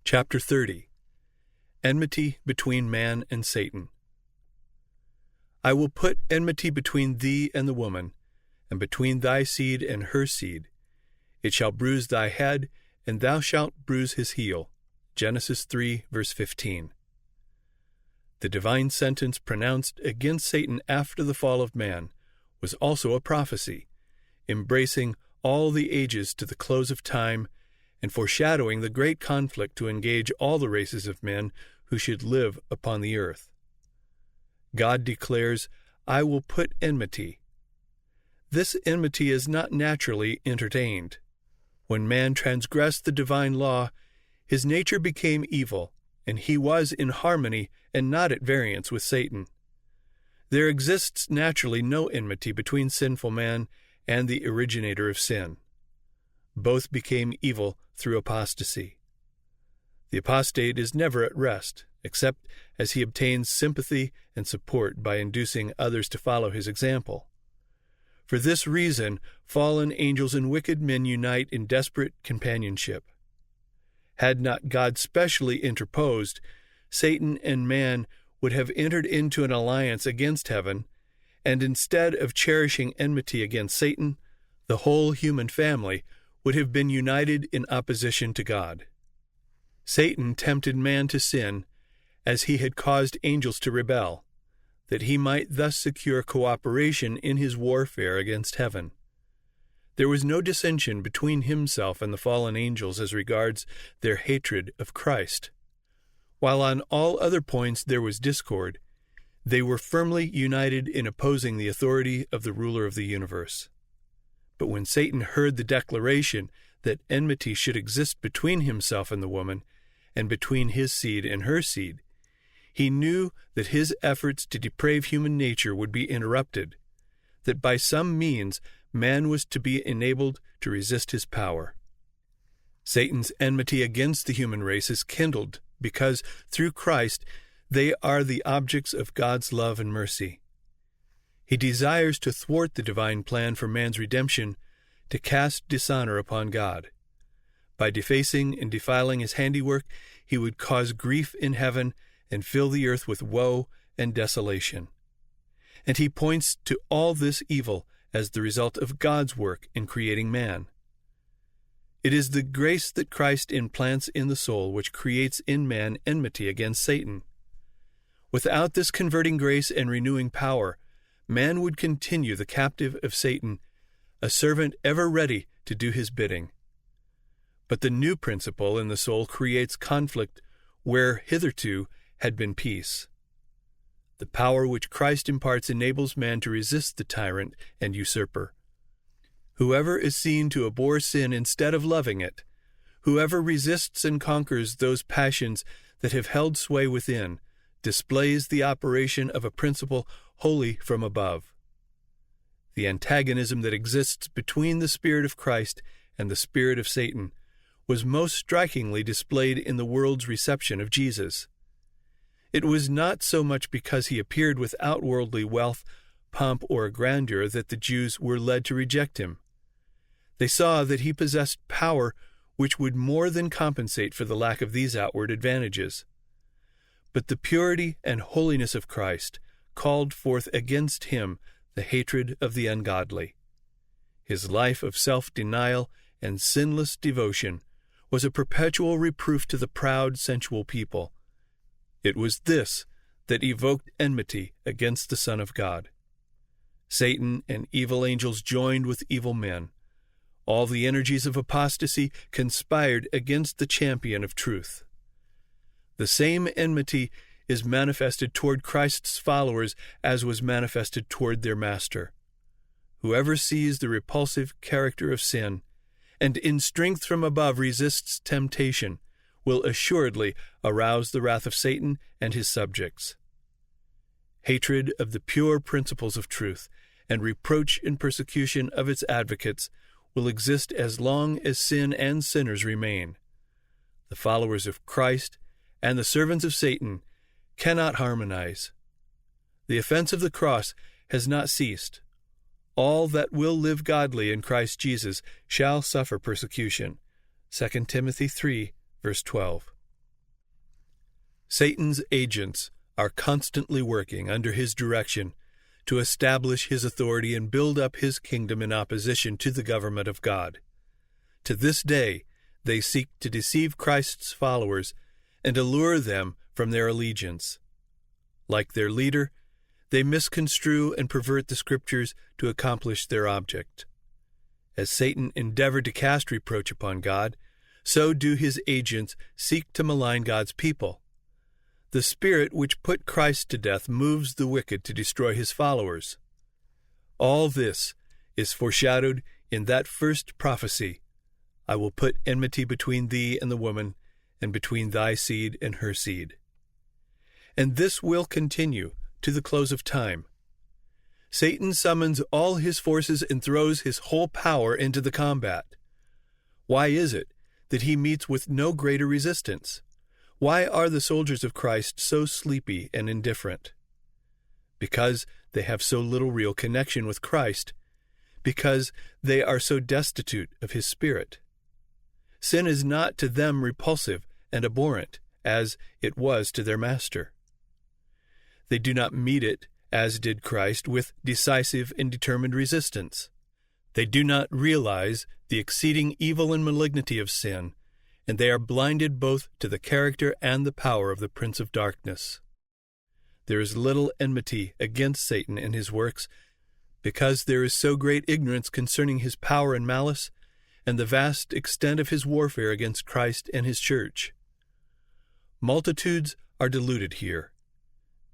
Chapter 30. Enmity between man and Satan. I will put enmity between thee and the woman, and between thy seed and her seed. It shall bruise thy head, and thou shalt bruise his heel. Genesis 3, verse 15. The divine sentence pronounced against Satan after the fall of man was also a prophecy, embracing all the ages to the close of time, and foreshadowing the great conflict to engage all the races of men who should live upon the earth. God declares, I will put enmity. This enmity is not naturally entertained. When man transgressed the divine law, his nature became evil, and he was in harmony and not at variance with Satan. There exists naturally no enmity between sinful man and the originator of sin. Both became evil through apostasy. The apostate is never at rest, except as he obtains sympathy and support by inducing others to follow his example. For this reason, fallen angels and wicked men unite in desperate companionship. Had not God specially interposed, Satan and man would have entered into an alliance against heaven, and instead of cherishing enmity against Satan, the whole human family would have been united in opposition to God. Satan tempted man to sin, as he had caused angels to rebel, that he might thus secure cooperation in his warfare against heaven. There was no dissension between himself and the fallen angels as regards their hatred of Christ. While on all other points there was discord, they were firmly united in opposing the authority of the ruler of the universe. But when Satan heard the declaration that enmity should exist between himself and the woman, and between his seed and her seed, he knew that his efforts to deprave human nature would be interrupted, that by some means man was to be enabled to resist his power. Satan's enmity against the human race is kindled because, through Christ, they are the objects of God's love and mercy. He desires to thwart the divine plan for man's redemption, to cast dishonor upon God. By defacing and defiling his handiwork, he would cause grief in heaven and fill the earth with woe and desolation. And he points to all this evil as the result of God's work in creating man. It is the grace that Christ implants in the soul which creates in man enmity against Satan. Without this converting grace and renewing power, man would continue the captive of Satan, a servant ever ready to do his bidding. But the new principle in the soul creates conflict where hitherto had been peace. The power which Christ imparts enables man to resist the tyrant and usurper. Whoever is seen to abhor sin instead of loving it, whoever resists and conquers those passions that have held sway within, displays the operation of a principle wholly from above. The antagonism that exists between the Spirit of Christ and the spirit of Satan was most strikingly displayed in the world's reception of Jesus. It was not so much because he appeared without worldly wealth, pomp, or grandeur that the Jews were led to reject him. They saw that he possessed power which would more than compensate for the lack of these outward advantages. But the purity and holiness of Christ called forth against him the hatred of the ungodly. His life of self-denial and sinless devotion was a perpetual reproof to the proud, sensual people. It was this that evoked enmity against the Son of God. Satan and evil angels joined with evil men. All the energies of apostasy conspired against the champion of truth. The same enmity is manifested toward Christ's followers as was manifested toward their master. Whoever sees the repulsive character of sin, and in strength from above resists temptation, will assuredly arouse the wrath of Satan and his subjects. Hatred of the pure principles of truth and reproach and persecution of its advocates will exist as long as sin and sinners remain. The followers of Christ and the servants of Satan cannot harmonize. The offense of the cross has not ceased. All that will live godly in Christ Jesus shall suffer persecution. 2 Timothy 3, verse 12. Satan's agents are constantly working under his direction to establish his authority and build up his kingdom in opposition to the government of God. To this day, they seek to deceive Christ's followers and allure them from their allegiance. Like their leader, they misconstrue and pervert the Scriptures to accomplish their object. As Satan endeavored to cast reproach upon God, so do his agents seek to malign God's people. The spirit which put Christ to death moves the wicked to destroy his followers. All this is foreshadowed in that first prophecy, "I will put enmity between thee and the woman, and between thy seed and her seed." And this will continue to the close of time. Satan summons all his forces and throws his whole power into the combat. Why is it that he meets with no greater resistance? Why are the soldiers of Christ so sleepy and indifferent? Because they have so little real connection with Christ, because they are so destitute of his Spirit. Sin is not to them repulsive and abhorrent, as it was to their Master. They do not meet it, as did Christ, with decisive and determined resistance. They do not realize the exceeding evil and malignity of sin, and they are blinded both to the character and the power of the Prince of Darkness. There is little enmity against Satan and his works, because there is so great ignorance concerning his power and malice, and the vast extent of his warfare against Christ and his church. Multitudes are deluded here.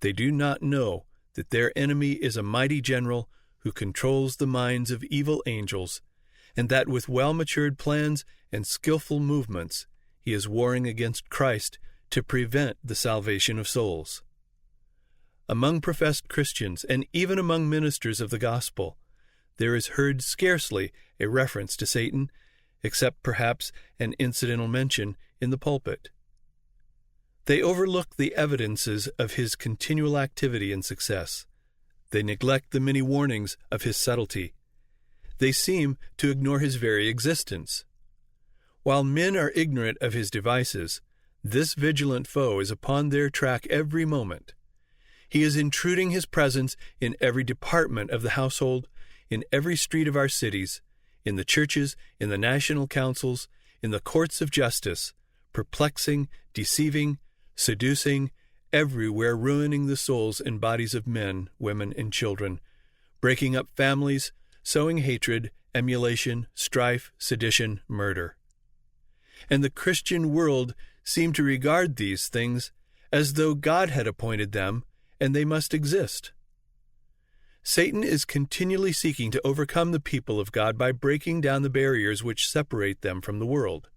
They do not know that their enemy is a mighty general who controls the minds of evil angels, and that with well-matured plans and skillful movements he is warring against Christ to prevent the salvation of souls. Among professed Christians, and even among ministers of the gospel, there is heard scarcely a reference to Satan, except perhaps an incidental mention in the pulpit. They overlook the evidences of his continual activity and success. They neglect the many warnings of his subtlety. They seem to ignore his very existence. While men are ignorant of his devices, this vigilant foe is upon their track every moment. He is intruding his presence in every department of the household, in every street of our cities, in the churches, in the national councils, in the courts of justice, perplexing, deceiving, seducing, everywhere ruining the souls and bodies of men, women, and children, breaking up families, sowing hatred, emulation, strife, sedition, murder. And the Christian world seem to regard these things as though God had appointed them and they must exist. Satan is continually seeking to overcome the people of God by breaking down the barriers which separate them from the world.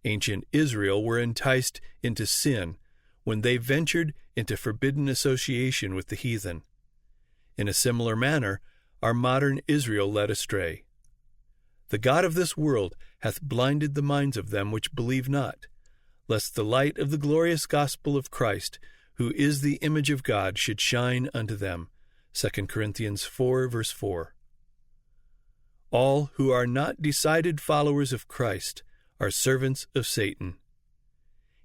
Ancient Israel were enticed into sin when they ventured into forbidden association with the heathen. In a similar manner, our modern Israel led astray. The God of this world hath blinded the minds of them which believe not, lest the light of the glorious gospel of Christ, who is the image of God, should shine unto them. 2 Corinthians 4, verse 4. All who are not decided followers of Christ are servants of Satan.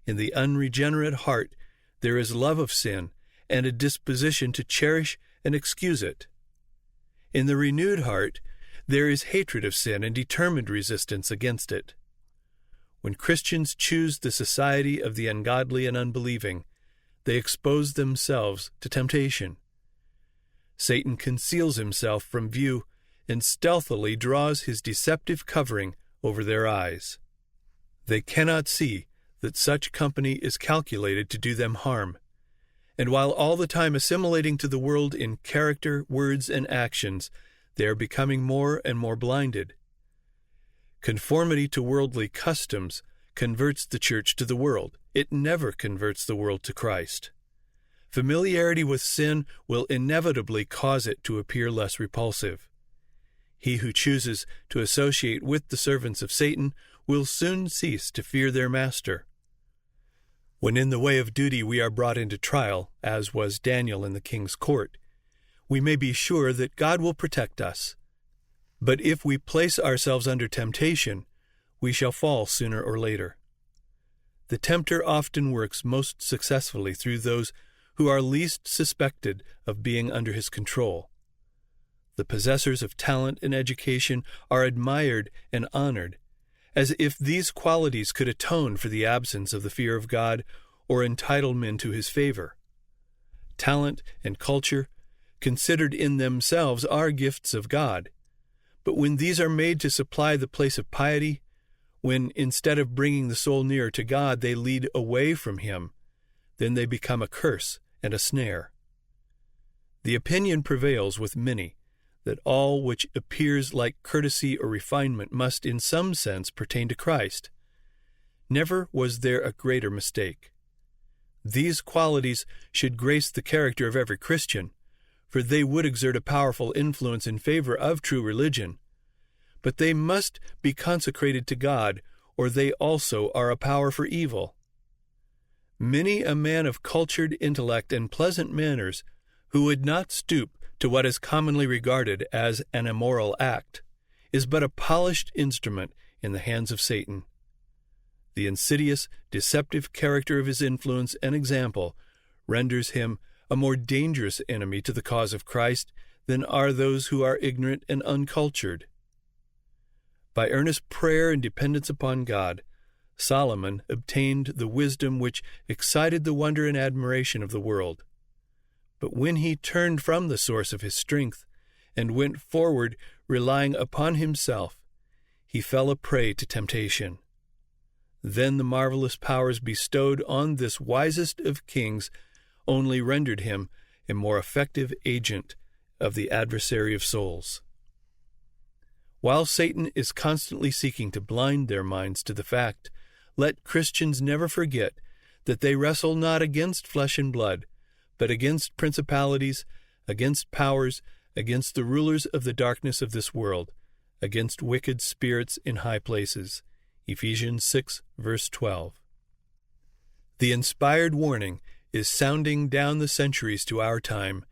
In the unregenerate heart there is love of sin and a disposition to cherish and excuse it. In the renewed heart there is hatred of sin and determined resistance against it. When Christians choose the society of the ungodly and unbelieving, they expose themselves to temptation. Satan conceals himself from view and stealthily draws his deceptive covering over their eyes. They cannot see that such company is calculated to do them harm, and while all the time assimilating to the world in character, words, and actions, they are becoming more and more blinded. Conformity to worldly customs converts the church to the world. It never converts the world to Christ. Familiarity with sin will inevitably cause it to appear less repulsive. He who chooses to associate with the servants of Satan will soon cease to fear their master. When in the way of duty we are brought into trial, as was Daniel in the king's court, we may be sure that God will protect us. But if we place ourselves under temptation, we shall fall sooner or later. The tempter often works most successfully through those who are least suspected of being under his control. The possessors of talent and education are admired and honored, as if these qualities could atone for the absence of the fear of God or entitle men to his favor. Talent and culture, considered in themselves, are gifts of God. But when these are made to supply the place of piety, when instead of bringing the soul nearer to God, they lead away from him, then they become a curse and a snare. The opinion prevails with many that all which appears like courtesy or refinement must in some sense pertain to Christ. Never was there a greater mistake. These qualities should grace the character of every Christian, for they would exert a powerful influence in favor of true religion. But they must be consecrated to God, or they also are a power for evil. Many a man of cultured intellect and pleasant manners, who would not stoop to what is commonly regarded as an immoral act, is but a polished instrument in the hands of Satan. The insidious, deceptive character of his influence and example renders him a more dangerous enemy to the cause of Christ than are those who are ignorant and uncultured. By earnest prayer and dependence upon God, Solomon obtained the wisdom which excited the wonder and admiration of the world. But when he turned from the source of his strength and went forward relying upon himself, he fell a prey to temptation. Then the marvelous powers bestowed on this wisest of kings only rendered him a more effective agent of the adversary of souls. While Satan is constantly seeking to blind their minds to the fact, let Christians never forget that they wrestle not against flesh and blood, but against principalities, against powers, against the rulers of the darkness of this world, against wicked spirits in high places. Ephesians 6, verse 12. The inspired warning is sounding down the centuries to our time.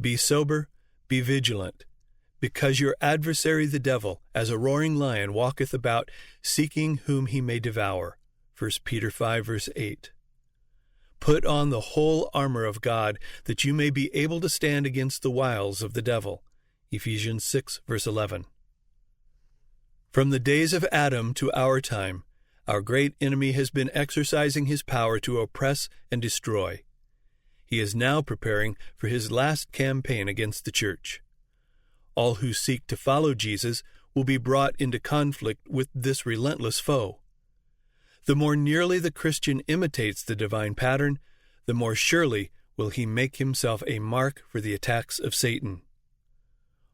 Be sober, be vigilant, because your adversary the devil, as a roaring lion, walketh about, seeking whom he may devour. 1 Peter 5, verse 8. Put on the whole armor of God, that you may be able to stand against the wiles of the devil. Ephesians 6, verse 11. From the days of Adam to our time, our great enemy has been exercising his power to oppress and destroy. He is now preparing for his last campaign against the church. All who seek to follow Jesus will be brought into conflict with this relentless foe. The more nearly the Christian imitates the divine pattern, the more surely will he make himself a mark for the attacks of Satan.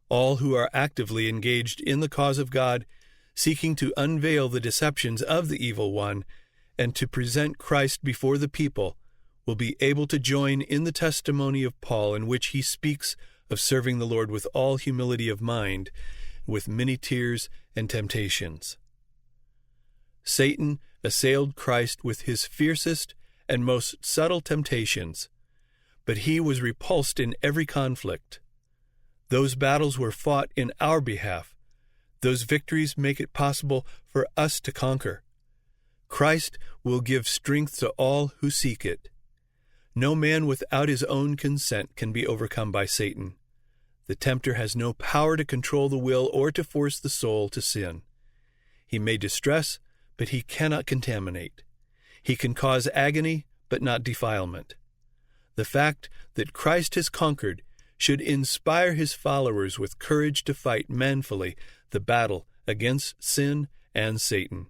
All who are actively engaged in the cause of God, seeking to unveil the deceptions of the evil one and to present Christ before the people, will be able to join in the testimony of Paul, in which he speaks of serving the Lord with all humility of mind, with many tears and temptations. Satan assailed Christ with his fiercest and most subtle temptations, but he was repulsed in every conflict. Those battles were fought in our behalf. Those victories make it possible for us to conquer. Christ will give strength to all who seek it. No man without his own consent can be overcome by Satan. The tempter has no power to control the will or to force the soul to sin. He may distress, but he cannot contaminate. He can cause agony, but not defilement. The fact that Christ has conquered should inspire his followers with courage to fight manfully the battle against sin and Satan.